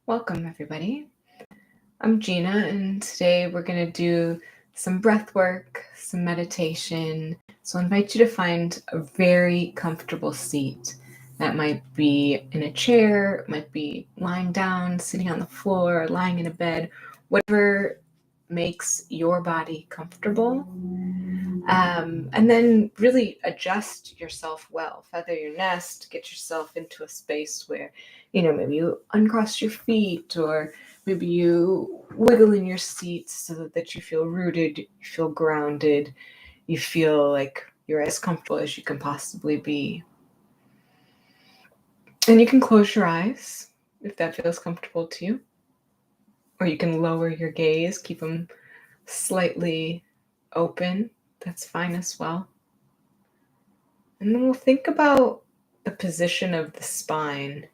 Welcome, everybody. I'm Gina, and today we're going to do some breath work, some meditation. So I invite you to find a very comfortable seat. That might be in a chair, might be lying down, sitting on the floor, lying in a bed, whatever makes your body comfortable. And then really adjust yourself well. Feather your nest, get yourself into a space where, maybe you uncross your feet, or maybe you wiggle in your seat so that you feel rooted, you feel grounded, you feel like you're as comfortable as you can possibly be. And you can close your eyes if that feels comfortable to you. Or you can lower your gaze, keep them slightly open. That's fine as well. And then we'll think about the position of the spine,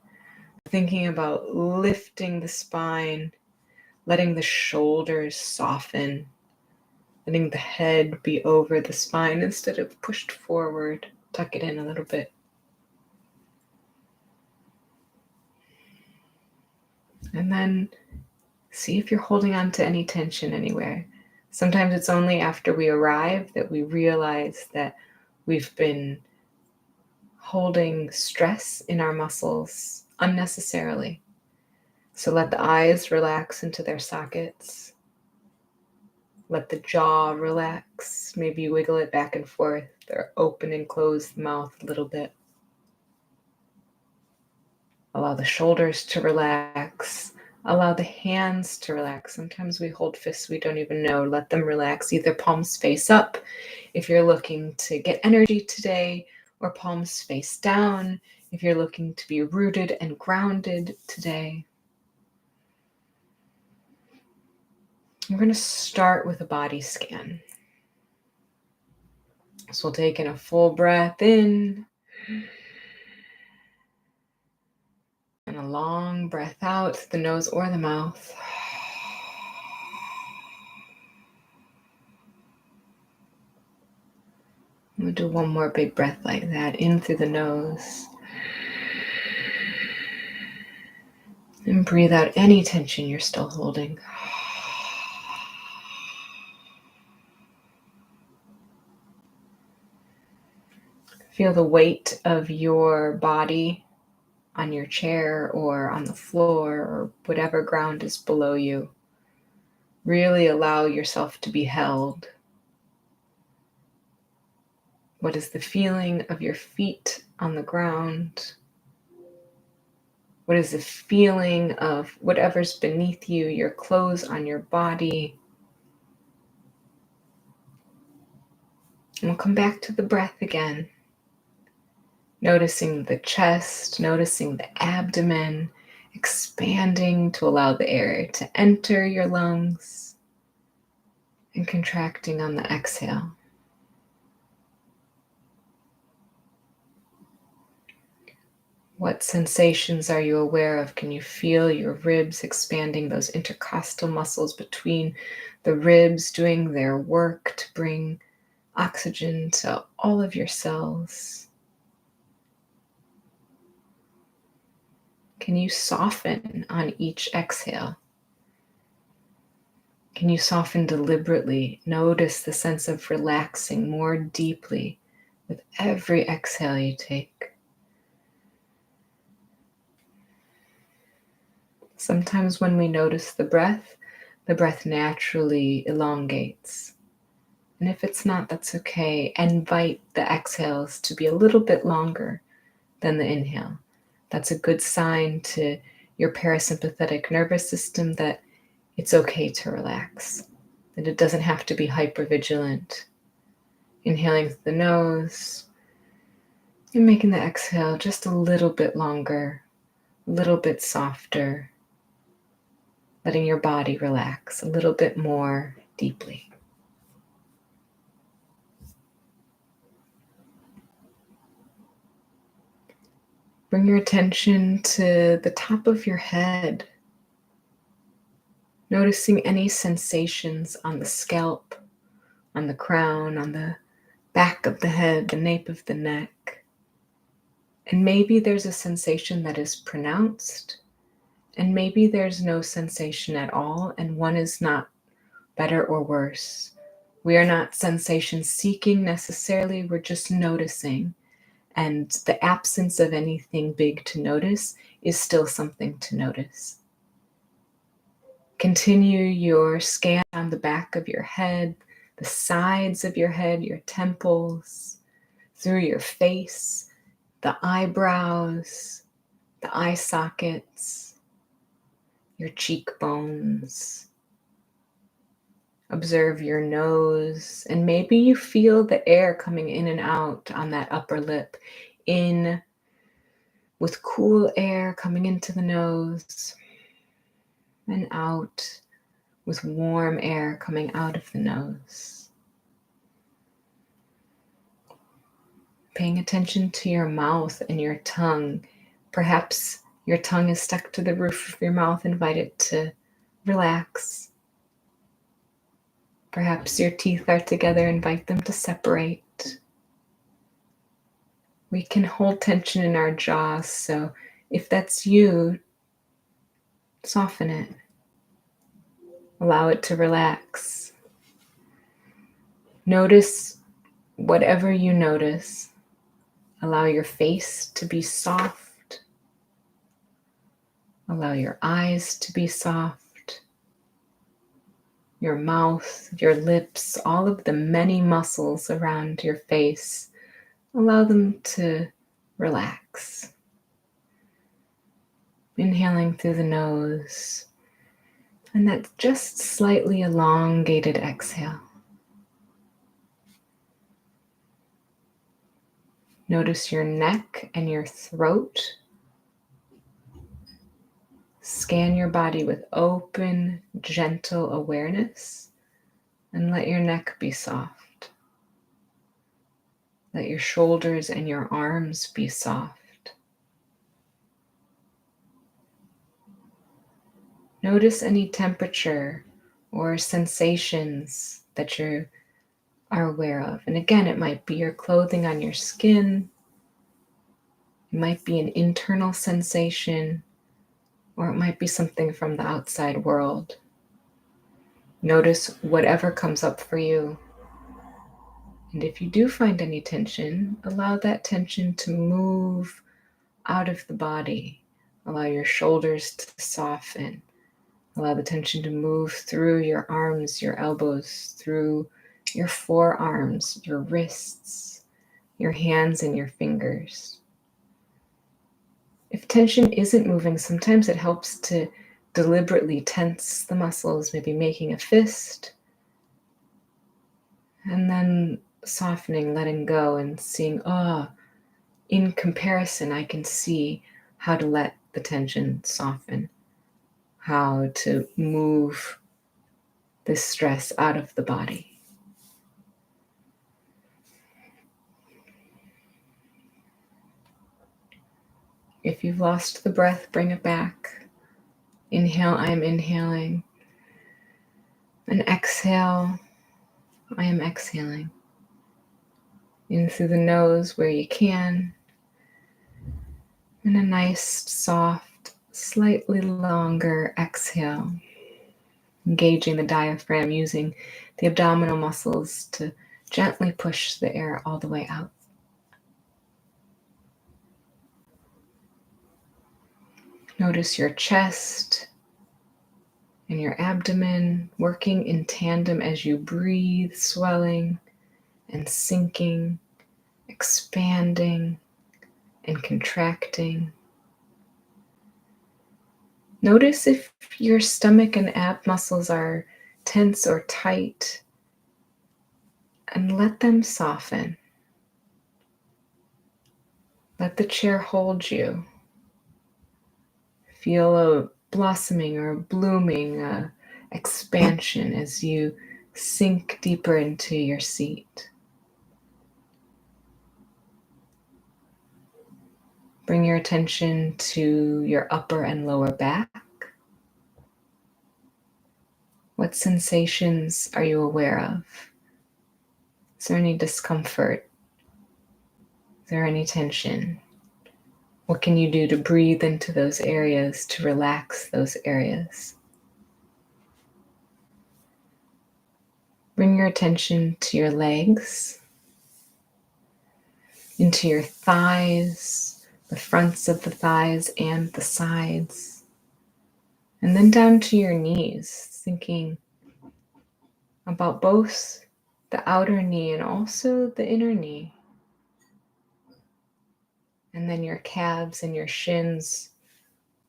thinking about lifting the spine, letting the shoulders soften, letting the head be over the spine instead of pushed forward. Tuck it in a little bit. And then see if you're holding on to any tension anywhere. Sometimes it's only after we arrive that we realize that we've been holding stress in our muscles unnecessarily. So let the eyes relax into their sockets. Let the jaw relax. Maybe wiggle it back and forth or open and close the mouth a little bit. Allow the shoulders to relax. Allow the hands to relax. Sometimes we hold fists we don't even know. Let them relax. Either palms face up if you're looking to get energy today, or palms face down if you're looking to be rooted and grounded today. We're going to start with a body scan. So we'll take in a full breath in and a long breath out, the nose or the mouth. We'll do one more big breath like that, in through the nose. And breathe out any tension you're still holding. Feel the weight of your body on your chair or on the floor or whatever ground is below you. Really allow yourself to be held. What is the feeling of your feet on the ground? What is the feeling of whatever's beneath you, your clothes on your body? And we'll come back to the breath again. Noticing the chest, noticing the abdomen, expanding to allow the air to enter your lungs, and contracting on the exhale. What sensations are you aware of? Can you feel your ribs expanding, those intercostal muscles between the ribs doing their work to bring oxygen to all of your cells? Can you soften on each exhale? Can you soften deliberately? Notice the sense of relaxing more deeply with every exhale you take. Sometimes when we notice the breath naturally elongates. And if it's not, that's okay. Invite the exhales to be a little bit longer than the inhale. That's a good sign to your parasympathetic nervous system that it's okay to relax, that it doesn't have to be hypervigilant. Inhaling through the nose and making the exhale just a little bit longer, a little bit softer, letting your body relax a little bit more deeply. Bring your attention to the top of your head, noticing any sensations on the scalp, on the crown, on the back of the head, the nape of the neck. And maybe there's a sensation that is pronounced, And maybe there's no sensation at all, and one is not better or worse. We are not sensation seeking necessarily, we're just noticing. And the absence of anything big to notice is still something to notice. Continue your scan on the back of your head, the sides of your head, your temples, through your face, the eyebrows, the eye sockets, your cheekbones. Observe your nose, and maybe you feel the air coming in and out on that upper lip, in with cool air coming into the nose, and out with warm air coming out of the nose. Paying attention to your mouth and your tongue. Perhaps your tongue is stuck to the roof of your mouth. Invite it to relax. Perhaps your teeth are together. Invite them to separate. We can hold tension in our jaws, so if that's you, soften it. Allow it to relax. Notice whatever you notice. Allow your face to be soft. Allow your eyes to be soft. Your mouth, your lips, all of the many muscles around your face. Allow them to relax. Inhaling through the nose. And that just slightly elongated exhale. Notice your neck and your throat. Scan your body with open, gentle awareness, and let your neck be soft. Let your shoulders and your arms be soft. Notice any temperature or sensations that you are aware of. And again, it might be your clothing on your skin. It might be an internal sensation, or it might be something from the outside world. Notice whatever comes up for you. And if you do find any tension, allow that tension to move out of the body. Allow your shoulders to soften. Allow the tension to move through your arms, your elbows, through your forearms, your wrists, your hands, and your fingers. If tension isn't moving, sometimes it helps to deliberately tense the muscles, maybe making a fist, and then softening, letting go, and seeing, in comparison, I can see how to let the tension soften, how to move this stress out of the body. If you've lost the breath, bring it back. Inhale, I am inhaling. And exhale, I am exhaling. In through the nose where you can. And a nice, soft, slightly longer exhale. Engaging the diaphragm, using the abdominal muscles to gently push the air all the way out. Notice your chest and your abdomen working in tandem as you breathe, swelling and sinking, expanding and contracting. Notice if your stomach and ab muscles are tense or tight, and let them soften. Let the chair hold you. Feel a blossoming or blooming expansion as you sink deeper into your seat. Bring your attention to your upper and lower back. What sensations are you aware of? Is there any discomfort? Is there any tension? What can you do to breathe into those areas, to relax those areas? Bring your attention to your legs, into your thighs, the fronts of the thighs and the sides, and then down to your knees, thinking about both the outer knee and also the inner knee. And then your calves and your shins,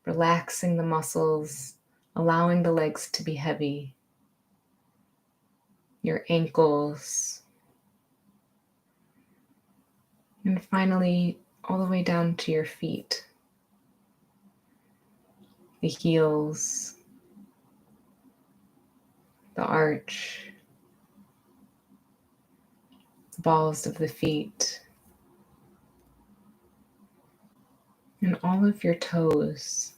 relaxing the muscles, allowing the legs to be heavy. Your ankles. And finally, all the way down to your feet. The heels, the arch, the balls of the feet, and all of your toes.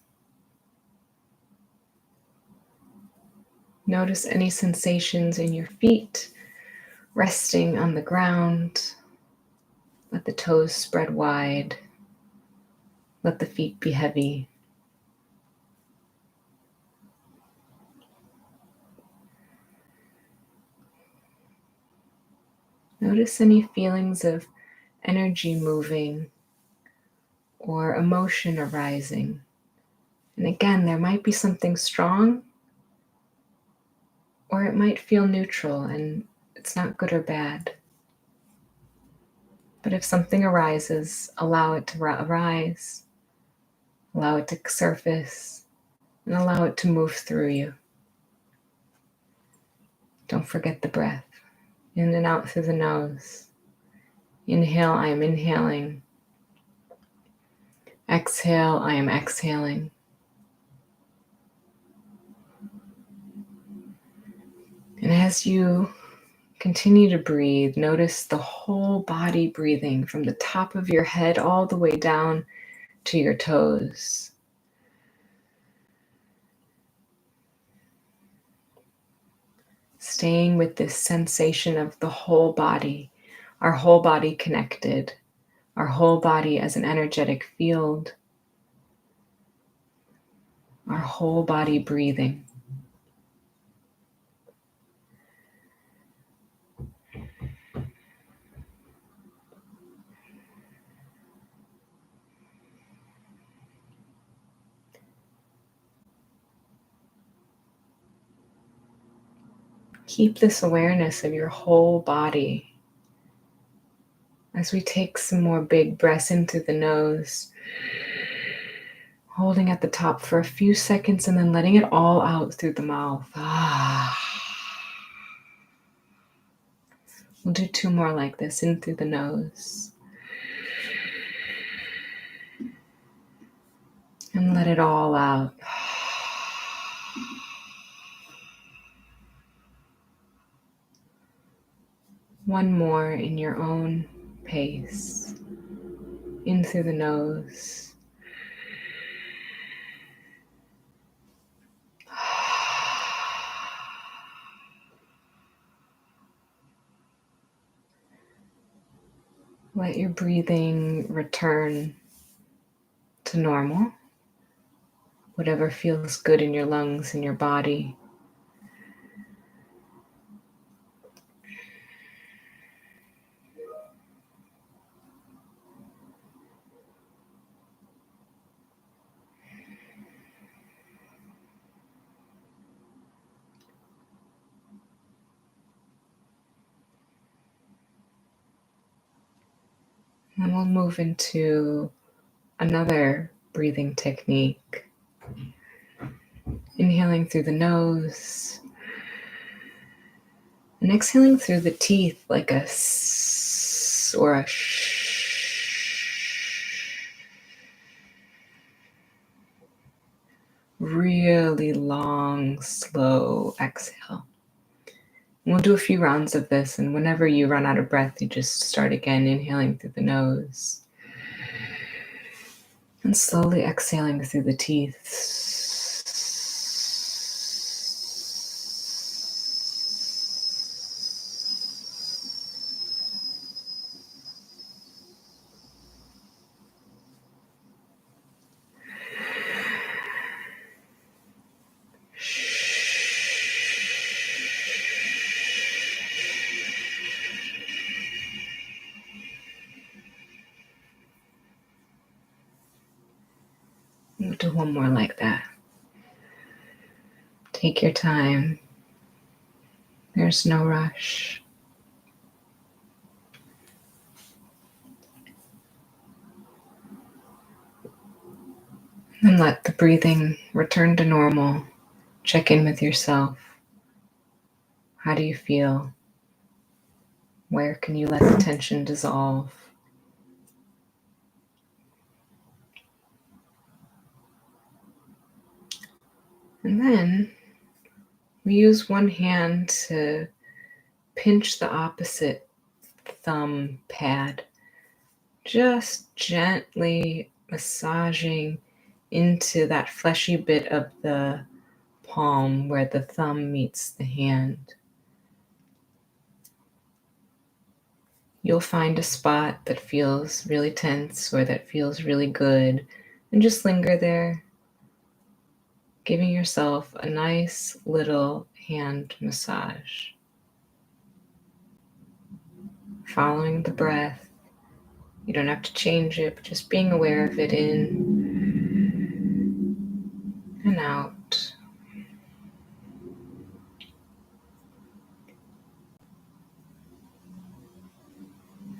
Notice any sensations in your feet resting on the ground. Let the toes spread wide. Let the feet be heavy. Notice any feelings of energy moving or emotion arising. And again, there might be something strong, or it might feel neutral and it's not good or bad. But if something arises, allow it to arise, allow it to surface, and allow it to move through you. Don't forget the breath. In and out through the nose. Inhale, I am inhaling. Exhale, I am exhaling. And as you continue to breathe, notice the whole body breathing from the top of your head all the way down to your toes. Staying with this sensation of the whole body, our whole body connected, our whole body as an energetic field, our whole body breathing. Keep this awareness of your whole body as we take some more big breaths in through the nose, holding at the top for a few seconds and then letting it all out through the mouth. We'll do 2 more like this, in through the nose. And let it all out. One more in your own pace. In through the nose. Let your breathing return to normal. Whatever feels good in your lungs and your body. And we'll move into another breathing technique. Inhaling through the nose and exhaling through the teeth like a s or a sh. Really long, slow exhale. We'll do a few rounds of this, and whenever you run out of breath, you just start again, inhaling through the nose and slowly exhaling through the teeth. do one more like that. Take your time. There's no rush. And let the breathing return to normal. Check in with yourself. How do you feel? Where can you let the tension dissolve? And then we use one hand to pinch the opposite thumb pad, just gently massaging into that fleshy bit of the palm where the thumb meets the hand. You'll find a spot that feels really tense or that feels really good, and just linger there, giving yourself a nice little hand massage. Following the breath. You don't have to change it, but just being aware of it in and out.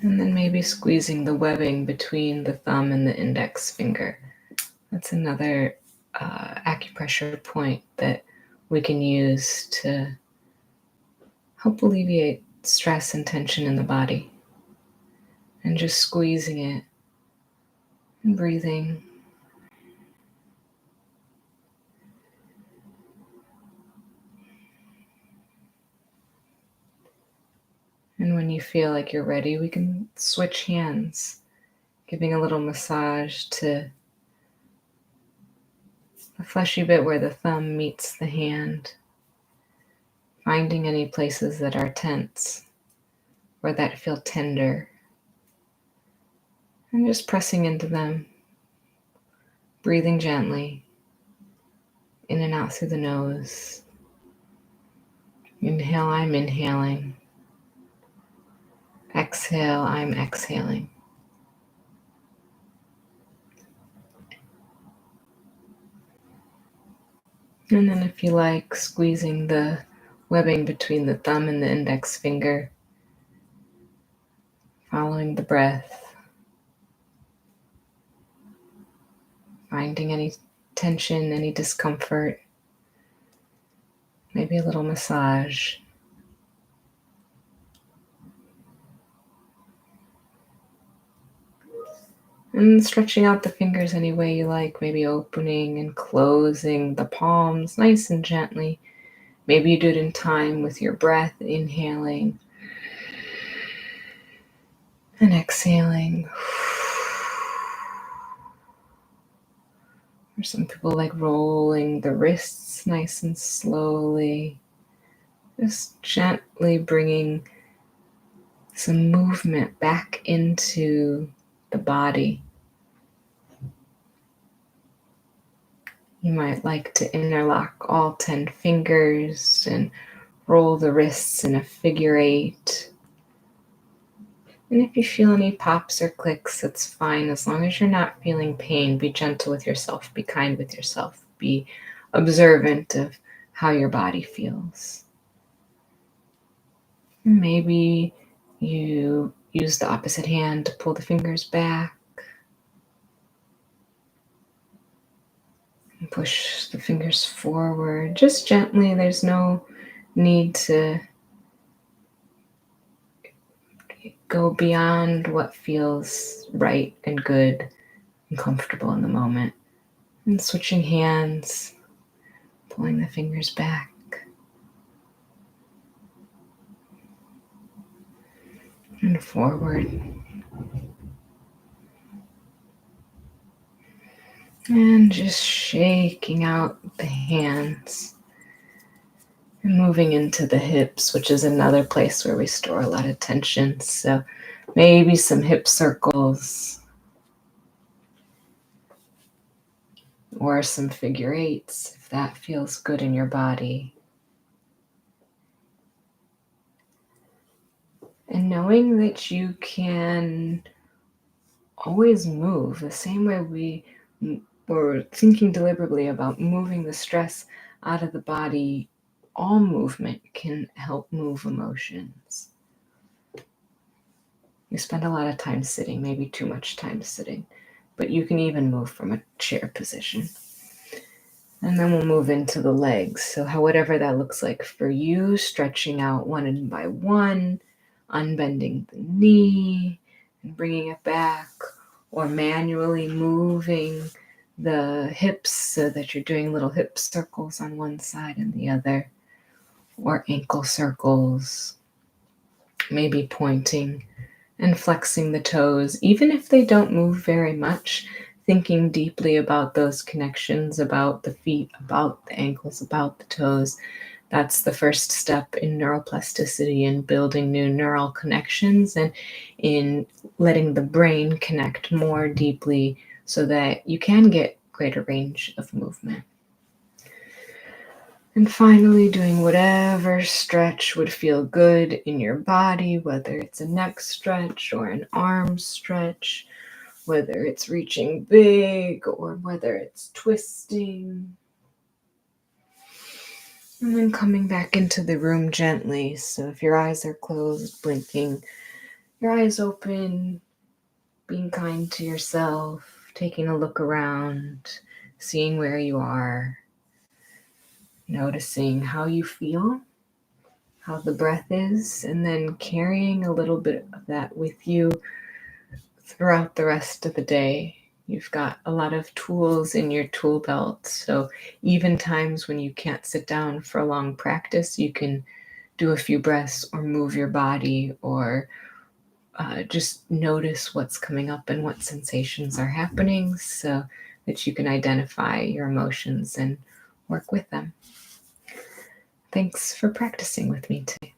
And then maybe squeezing the webbing between the thumb and the index finger. That's another acupressure point that we can use to help alleviate stress and tension in the body. And just squeezing it and breathing. And when you feel like you're ready, we can switch hands, giving a little massage to the fleshy bit where the thumb meets the hand, finding any places that are tense or that feel tender, and just pressing into them, breathing gently, in and out through the nose. Inhale, I'm inhaling. Exhale, I'm exhaling. And then if you like, squeezing the webbing between the thumb and the index finger, following the breath, finding any tension, any discomfort, maybe a little massage. And stretching out the fingers any way you like, maybe opening and closing the palms nice and gently. Maybe you do it in time with your breath, inhaling and exhaling. Or some people like rolling the wrists nice and slowly, just gently bringing some movement back into the body. You might like to interlock all 10 fingers and roll the wrists in a figure 8. And if you feel any pops or clicks, that's fine. As long as you're not feeling pain, be gentle with yourself, be kind with yourself, be observant of how your body feels. Maybe you use the opposite hand to pull the fingers back and push the fingers forward, just gently. There's no need to go beyond what feels right and good and comfortable in the moment. And switching hands, pulling the fingers back and forward. And just shaking out the hands and moving into the hips, which is another place where we store a lot of tension. So maybe some hip circles or some figure 8s if that feels good in your body. And knowing that you can always move the same way we or thinking deliberately about moving the stress out of the body, all movement can help move emotions. You spend a lot of time sitting, maybe too much time sitting, but you can even move from a chair position. And then we'll move into the legs. So whatever that looks like for you, stretching out one by one, unbending the knee and bringing it back, or manually moving the hips so that you're doing little hip circles on one side and the other, or ankle circles, maybe pointing and flexing the toes, even if they don't move very much, thinking deeply about those connections, about the feet, about the ankles, about the toes. That's the first step in neuroplasticity and building new neural connections and in letting the brain connect more deeply so that you can get greater range of movement. And finally, doing whatever stretch would feel good in your body, whether it's a neck stretch or an arm stretch, whether it's reaching big or whether it's twisting. And then coming back into the room gently. So if your eyes are closed, blinking, your eyes open, being kind to yourself, taking a look around, seeing where you are, noticing how you feel, how the breath is, and then carrying a little bit of that with you throughout the rest of the day. You've got a lot of tools in your tool belt, so even times when you can't sit down for a long practice, you can do a few breaths or move your body or just notice what's coming up and what sensations are happening so that you can identify your emotions and work with them. Thanks for practicing with me today.